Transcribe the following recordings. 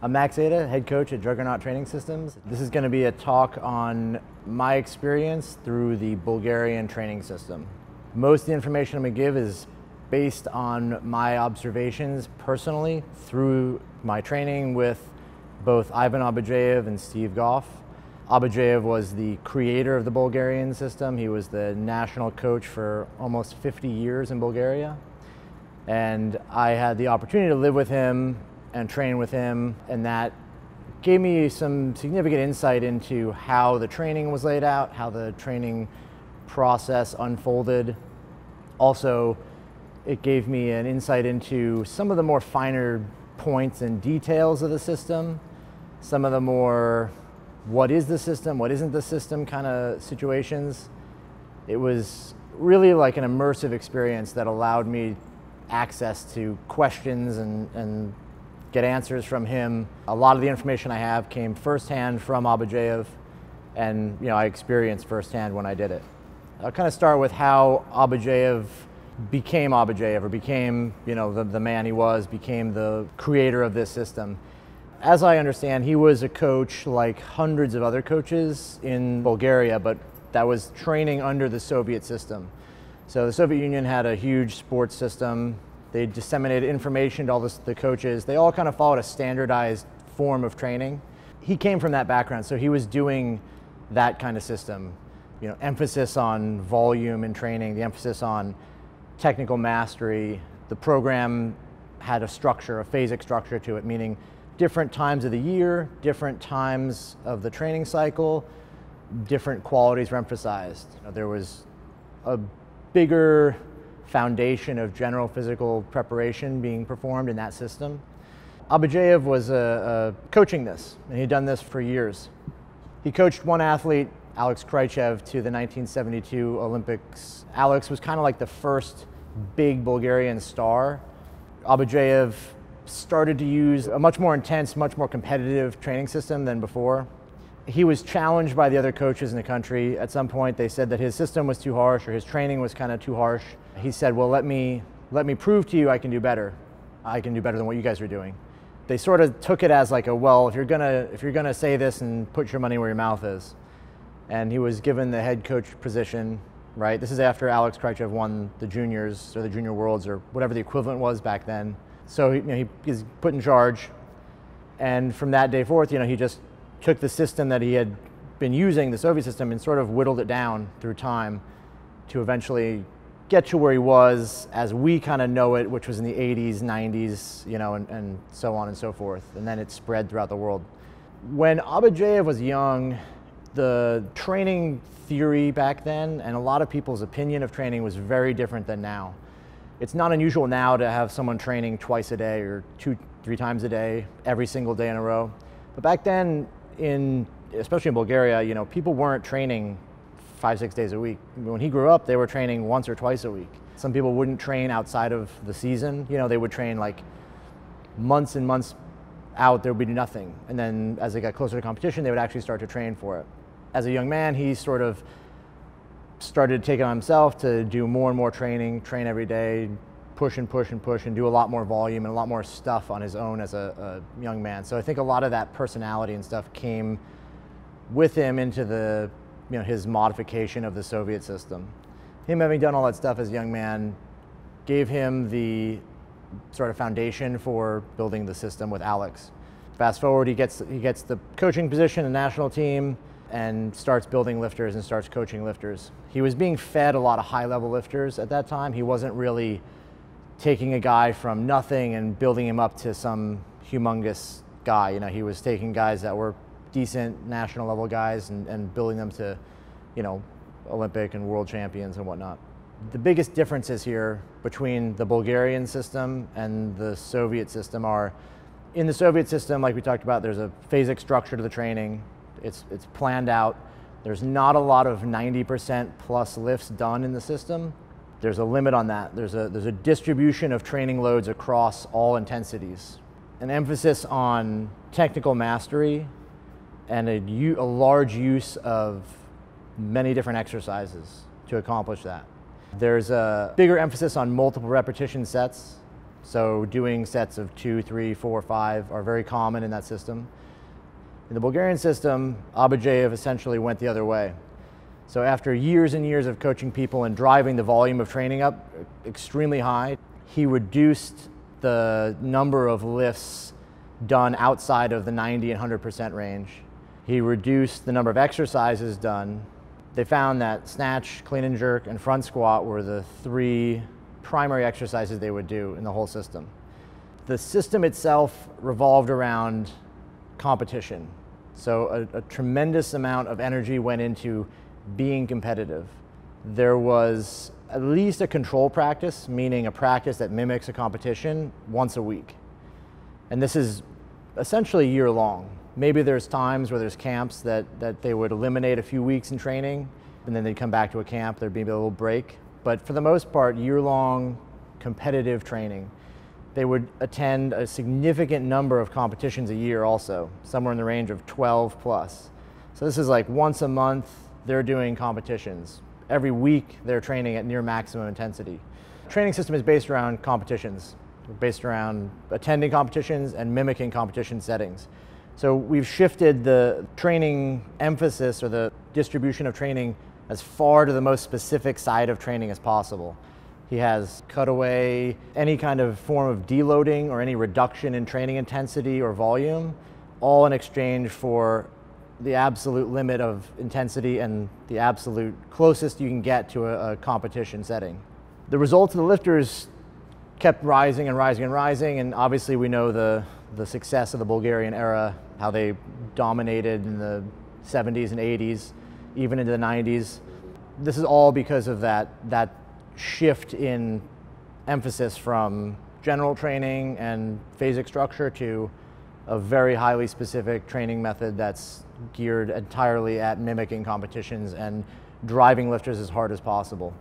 I'm Aita, head coach at Juggernaut Training Systems. This is going to be a talk on my experience through the Bulgarian training system. Most of the information I'm going to give is based on my observations personally through my training with both Ivan Abadjiev and Steve Goff. Abadjiev was the creator of the Bulgarian system. He was the national coach for almost 50 years in Bulgaria. And I had the opportunity to live with him and train with him, and that gave me some significant insight into how the training was laid out, how the training process unfolded. Also, it gave me an insight into some of the more finer points and details of the system, some of the more what is the system, what isn't the system kind of situations. It was really like an immersive experience that allowed me access to questions and get answers from him. A lot of the information I have came firsthand from Abadjiev, and I experienced firsthand when I did it. I'll kind of start with how Abadjiev became Abadjiev, or became the man he was, became the creator of this system. As I understand, he was a coach like hundreds of other coaches in Bulgaria, but that was training under the Soviet system. So the Soviet Union had a huge sports system. They disseminated information to all the coaches. They all kind of followed a standardized form of training. He came from that background, so he was doing that kind of system. Emphasis on volume in training, the emphasis on technical mastery. The program had a structure, a phasic structure to it, meaning different times of the year, different times of the training cycle, different qualities were emphasized. There was a bigger foundation of general physical preparation being performed in that system. Abadjiev was coaching this, and he'd done this for years. He coached one athlete, Alex Kraichev, to the 1972 Olympics. Alex was kind of like the first big Bulgarian star. Abadjiev started to use a much more intense, much more competitive training system than before. He was challenged by the other coaches in the country. At some point they said that his system was too harsh, or his training was kind of too harsh. He said, well, let me prove to you I can do better. I can do better than what you guys are doing. They sort of took it as like if you're gonna say this, and put your money where your mouth is. And he was given the head coach position, right? This is after Alex Kraichev won the juniors, or the junior worlds, or whatever the equivalent was back then. So he was put in charge. And from that day forth, he just took the system that he had been using, the Soviet system, and sort of whittled it down through time to eventually get to where he was as we kind of know it, which was in the 80s, 90s, and so on and so forth. And then it spread throughout the world. When Abadjiev was young, the training theory back then, and a lot of people's opinion of training, was very different than now. It's not unusual now to have someone training twice a day, or 2-3 times a day, every single day in a row. But back then, especially in Bulgaria, people weren't training 5-6 days a week. When he grew up, they were training once or twice a week. Some people wouldn't train outside of the season. They would train like months and months out, there would be nothing. And then as they got closer to competition, they would actually start to train for it. As a young man, he sort of started to take it on himself to do more and more training, train every day, push and push and push, and do a lot more volume and a lot more stuff on his own as a young man. So I think a lot of that personality and stuff came with him into his modification of the Soviet system. Him having done all that stuff as a young man gave him the sort of foundation for building the system with Alex. Fast forward, he gets the coaching position in the national team and starts building lifters and starts coaching lifters. He was being fed a lot of high-level lifters at that time. He wasn't really taking a guy from nothing and building him up to some humongous guy. He was taking guys that were decent national level guys and building them to, Olympic and world champions and whatnot. The biggest differences here between the Bulgarian system and the Soviet system are, in the Soviet system, like we talked about, there's a phasic structure to the training. It's planned out. There's not a lot of 90% plus lifts done in the system. There's a limit on that. There's a distribution of training loads across all intensities. An emphasis on technical mastery and a large use of many different exercises to accomplish that. There's a bigger emphasis on multiple repetition sets. So doing sets of 2, 3, 4, 5 are very common in that system. In the Bulgarian system, Abadjiev essentially went the other way. So after years and years of coaching people and driving the volume of training up extremely high, he reduced the number of lifts done outside of the 90 and 100% range. He reduced the number of exercises done. They found that snatch, clean and jerk, and front squat were the 3 primary exercises they would do in the whole system. The system itself revolved around competition. So a tremendous amount of energy went into being competitive. There was at least a control practice, meaning a practice that mimics a competition, once a week. And this is essentially year long. Maybe there's times where there's camps that they would eliminate a few weeks in training, and then they'd come back to a camp, there'd be a little break. But for the most part, year-long competitive training. They would attend a significant number of competitions a year also, somewhere in the range of 12 plus. So this is like once a month, they're doing competitions. Every week, they're training at near maximum intensity. The training system is based around competitions, based around attending competitions and mimicking competition settings. So we've shifted the training emphasis or the distribution of training as far to the most specific side of training as possible. He has cut away any kind of form of deloading or any reduction in training intensity or volume, all in exchange for the absolute limit of intensity and the absolute closest you can get to a competition setting. The results of the lifters kept rising and rising and rising, and obviously we know the success of the Bulgarian era, how they dominated in the 70s and 80s, even into the 90s. This is all because of that shift in emphasis from general training and phasic structure to a very highly specific training method that's geared entirely at mimicking competitions and driving lifters as hard as possible,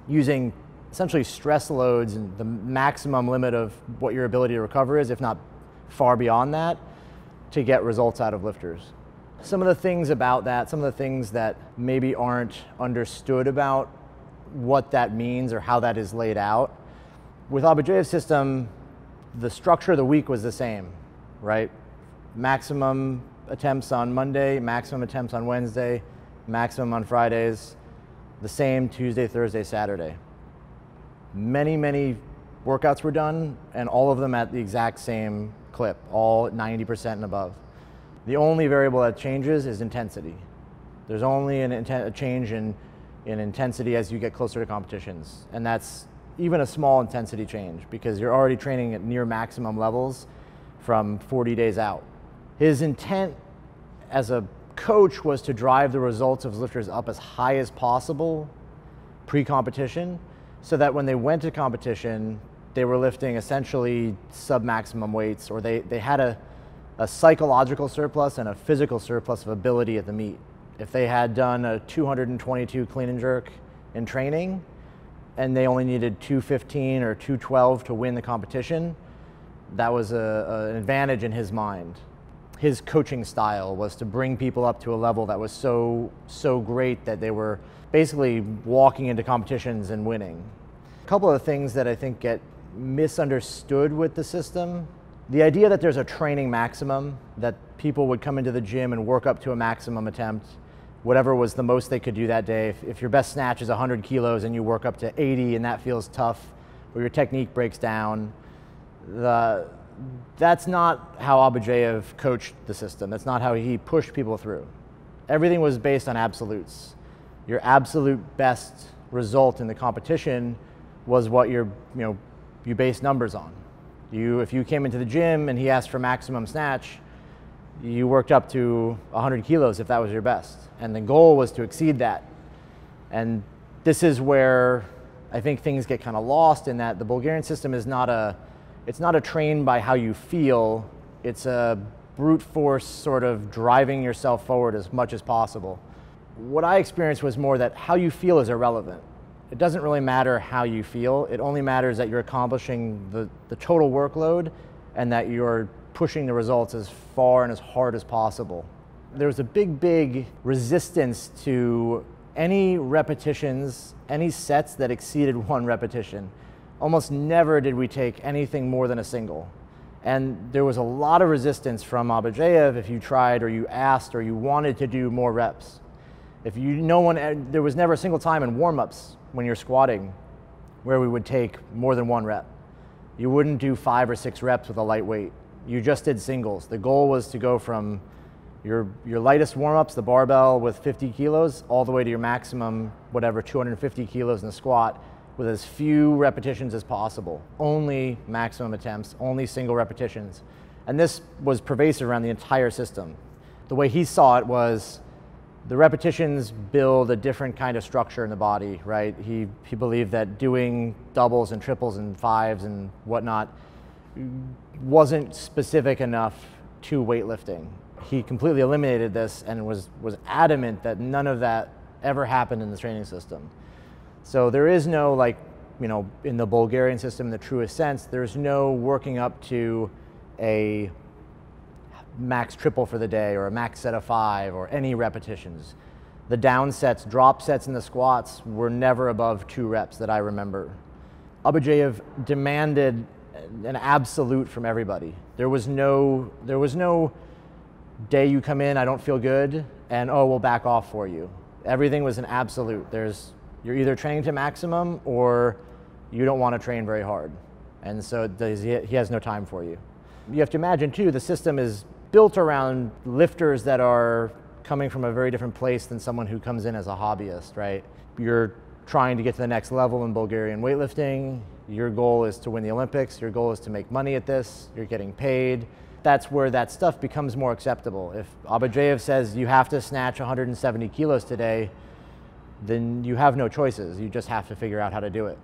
using essentially stress loads and the maximum limit of what your ability to recover is, if not far beyond that, to get results out of lifters. Some of the things about that, some of the things that maybe aren't understood about what that means or how that is laid out. With Abadjiev's system, the structure of the week was the same, right? Maximum attempts on Monday, maximum attempts on Wednesday, maximum on Fridays, the same Tuesday, Thursday, Saturday. Many, many workouts were done, and all of them at the exact same clip, all at 90% and above. The only variable that changes is intensity. There's only a change in intensity as you get closer to competitions, and that's even a small intensity change because you're already training at near maximum levels from 40 days out. His intent as a coach was to drive the results of his lifters up as high as possible pre-competition, so that when they went to competition, they were lifting essentially sub-maximum weights, or they had a psychological surplus and a physical surplus of ability at the meet. If they had done a 222 clean and jerk in training, and they only needed 215 or 212 to win the competition, that was an advantage in his mind. His coaching style was to bring people up to a level that was so great that they were basically walking into competitions and winning. A couple of things that I think get misunderstood with the system. The idea that there's a training maximum, that people would come into the gym and work up to a maximum attempt, whatever was the most they could do that day. If your best snatch is 100 kilos and you work up to 80 and that feels tough, or your technique breaks down, that's not how Abadjiev coached the system. That's not how he pushed people through. Everything was based on absolutes. Your absolute best result in the competition was what you based numbers on. If you came into the gym and he asked for maximum snatch, you worked up to 100 kilos if that was your best. And the goal was to exceed that. And this is where I think things get kind of lost, in that the Bulgarian system is not a train by how you feel. It's a brute force sort of driving yourself forward as much as possible. What I experienced was more that how you feel is irrelevant. It doesn't really matter how you feel. It only matters that you're accomplishing the total workload and that you're pushing the results as far and as hard as possible. There was a big resistance to any repetitions, any sets that exceeded 1 repetition. Almost never did we take anything more than a single. And there was a lot of resistance from Abadjiev if you tried or you asked or you wanted to do more reps. There was never a single time in warm-ups when you're squatting where we would take more than one rep. You wouldn't do 5 or 6 reps with a light weight. You just did singles. The goal was to go from your lightest warm-ups, the barbell with 50 kilos, all the way to your maximum, whatever, 250 kilos in the squat, with as few repetitions as possible. Only maximum attempts, only single repetitions. And this was pervasive around the entire system. The way he saw it was the repetitions build a different kind of structure in the body, right? He believed that doing doubles and triples and 5s and whatnot wasn't specific enough to weightlifting. He completely eliminated this and was adamant that none of that ever happened in the training system. So there is no, like, in the Bulgarian system, in the truest sense, there's no working up to a max triple for the day or a max set of 5 or any repetitions. The down sets, drop sets in the squats were never above 2 reps that I remember. Abadjiev demanded an absolute from everybody. There was no day you come in, I don't feel good, and oh, we'll back off for you. Everything was an absolute. You're either training to maximum or you don't want to train very hard. And so he has no time for you. You have to imagine too, the system is built around lifters that are coming from a very different place than someone who comes in as a hobbyist, right? You're trying to get to the next level in Bulgarian weightlifting. Your goal is to win the Olympics. Your goal is to make money at this. You're getting paid. That's where that stuff becomes more acceptable. If Abadjiev says you have to snatch 170 kilos today, then you have no choices. You just have to figure out how to do it.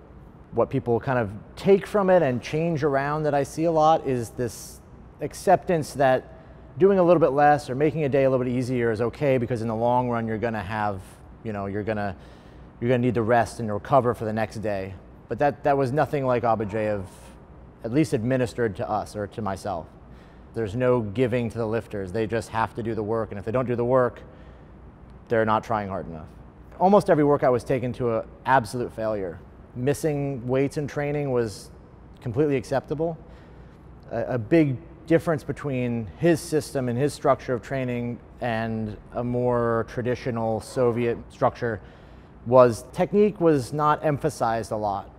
What people kind of take from it and change around that I see a lot is this acceptance that doing a little bit less or making a day a little bit easier is okay, because in the long run you're gonna have, you're gonna need the rest and recover for the next day. But that was nothing like Abadjiev, at least administered to us or to myself. There's no giving to the lifters. They just have to do the work, and if they don't do the work, they're not trying hard enough. Almost every workout was taken to an absolute failure. Missing weights in training was completely acceptable. A big difference between his system and his structure of training and a more traditional Soviet structure was technique was not emphasized a lot.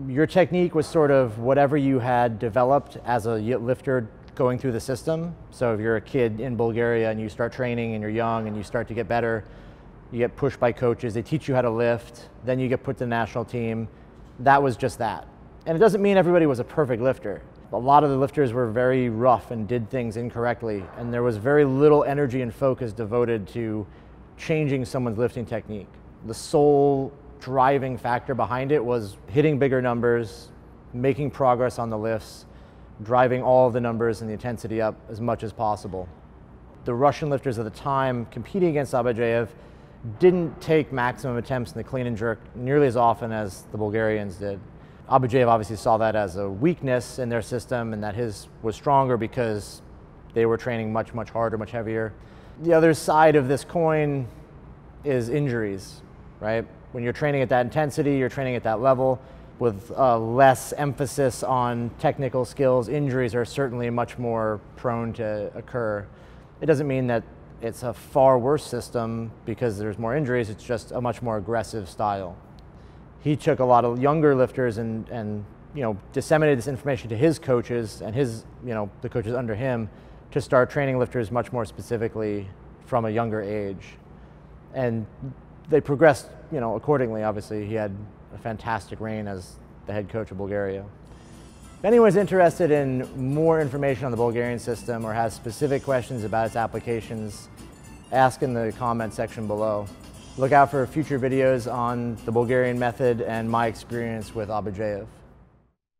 Your technique was sort of whatever you had developed as a lifter going through the system. So if you're a kid in Bulgaria and you start training and you're young and you start to get better, you get pushed by coaches, they teach you how to lift, then you get put to the national team. That was just that. And it doesn't mean everybody was a perfect lifter. A lot of the lifters were very rough and did things incorrectly, and there was very little energy and focus devoted to changing someone's lifting technique. The sole driving factor behind it was hitting bigger numbers, making progress on the lifts, driving all of the numbers and the intensity up as much as possible. The Russian lifters at the time competing against Abadjiev didn't take maximum attempts in the clean and jerk nearly as often as the Bulgarians did. Abadjiev obviously saw that as a weakness in their system, and that his was stronger because they were training much, much harder, much heavier. The other side of this coin is injuries, right? When you're training at that intensity, you're training at that level with less emphasis on technical skills, injuries are certainly much more prone to occur. It doesn't mean that it's a far worse system because there's more injuries, it's just a much more aggressive style. He took a lot of younger lifters and disseminated this information to his coaches and the coaches under him to start training lifters much more specifically from a younger age. And they progressed, accordingly. Obviously, he had a fantastic reign as the head coach of Bulgaria. If anyone's interested in more information on the Bulgarian system or has specific questions about its applications, ask in the comment section below. Look out for future videos on the Bulgarian method and my experience with Abadjiev.